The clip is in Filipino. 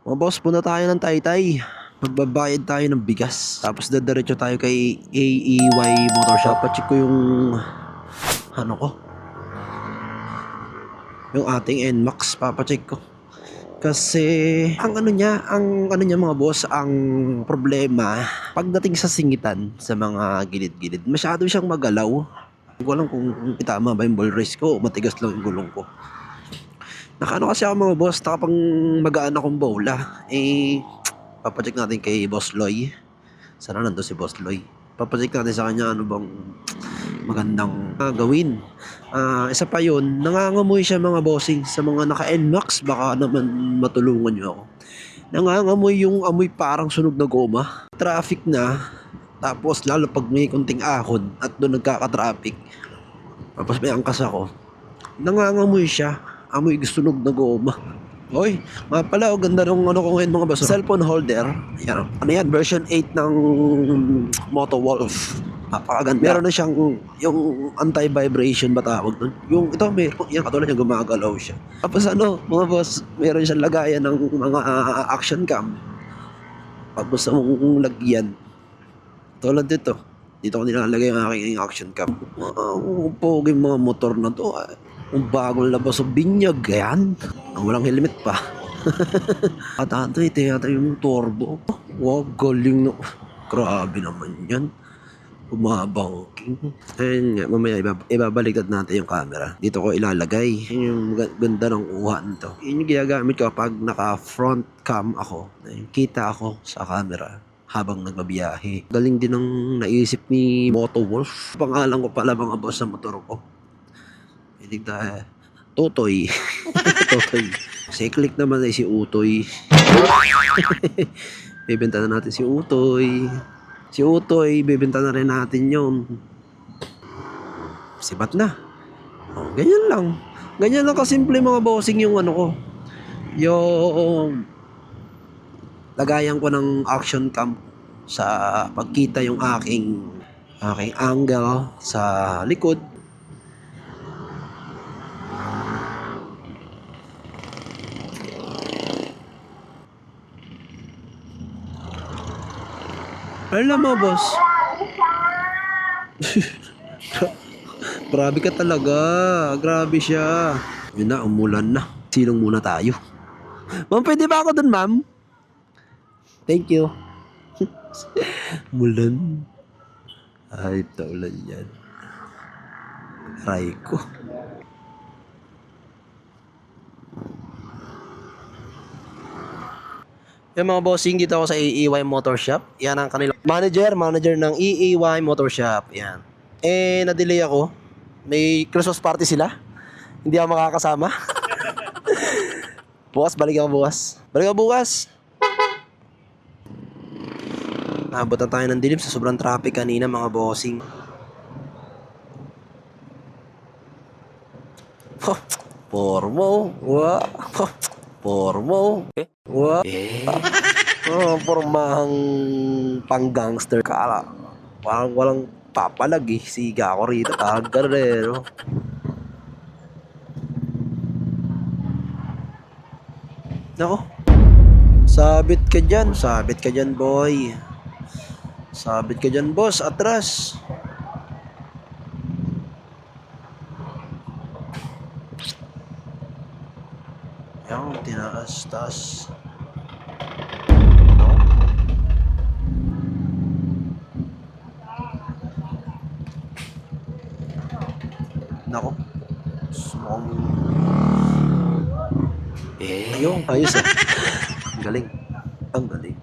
Mga boss, punta tayo ng Taytay. Magbabayad tayo ng bigas. Tapos dadiretso tayo kay AEY Motor Shop. Pacheck ko yung ano ko. Yung ating NMAX. Papacheck ko. Kasi ang ano niya mga boss, ang problema pagdating sa singitan sa mga gilid-gilid, masyado siyang magalaw. Hindi ko alam kung itama ba yung ball race ko o matigas lang yung gulong ko. Nakaano kasi ako mga boss, nakapang magaan akong bola. Papacheck natin kay Boss Loy. Sana nandun si Boss Loy. Papacheck natin sa kanya ano bang magandang gawin. Isa pa yun, nangangamoy siya mga bossing sa mga naka-NMAX. Baka naman matulungan nyo ako. Nangangamoy yung amoy parang sunog na goma. Traffic na. Tapos lalo pag may kunting ahon at doon nagkaka-traffic. Tapos may angkas ako. Nangangamoy siya. Amoy sunog na goma. Oy, nga pala, ganda nung ano ko ngayon mga boss. Cellphone holder. Yan. Ano yan? Version 8 ng Moto Wolf. Napakaganda. Meron na siyang yung anti-vibration ba tawag doon? Yung ito, meron. Yan, katulad yung gumagalaw siya. Tapos ano, mga boss, meron siyang lagayan ng mga action cam. Tapos mong lagyan. Tulad dito. Dito ko nilalagay ang aking action cam. Pogi mga motor na to. Ang bagong labas sa binyag, yan. Ang walang helmet pa. At ito yata yung turbo. Wow, galing no. Grabe naman yan. Bumabangking. Ayun nga, mamaya ibabaliktad natin yung camera. Dito ko ilalagay. Yun yung ganda ng uha nito. Yun yung ginagamit ko pag naka front cam ako. Kita ako sa camera habang nagbabiyahe. Galing din ang naisip ni Moto Wolf. Pangalan ko pala mga boss sa motor ko. Hindi tayo. Totoy. Totoy. Cyclic naman ay si Utoy. Bibenta na natin si Utoy. Si Utoy, bibenta na rin natin yun. Sibat na. Oh, ganyan lang. Ganyan lang kasimple mga bossing yung ano ko. Yung lagayan ko ng action cam sa pagkita yung aking angle sa likod. Alam mo, boss. Grabe ka talaga. Grabe siya. Yun na, umulan na. Silong muna tayo. Ma'am, pwede ba ako dun, ma'am? Thank you. Mulan. Ay, taulan yan. Aray ko. Yung mga bossing, dito ako sa AEY Motor Shop. Yan ang kanilang manager ng AEY Motor Shop. Yan. Na-delay ako. May Christmas party sila. Hindi ako makakasama. Bukas, balik ako bukas. Naabot na tayo ng dilim sa sobrang traffic kanina mga bossing. Pormo. Wow. Pormo. Wow. Pormahang pang-gangster. Kala. Walang papalag eh. Siga ako rito. Ganun. Nako. Sabit ka dyan, boy. Sabit ka dyan, boss. Atras. Yan, tinaas-tas. Nako. Ayun, ayos ah. Ang galing.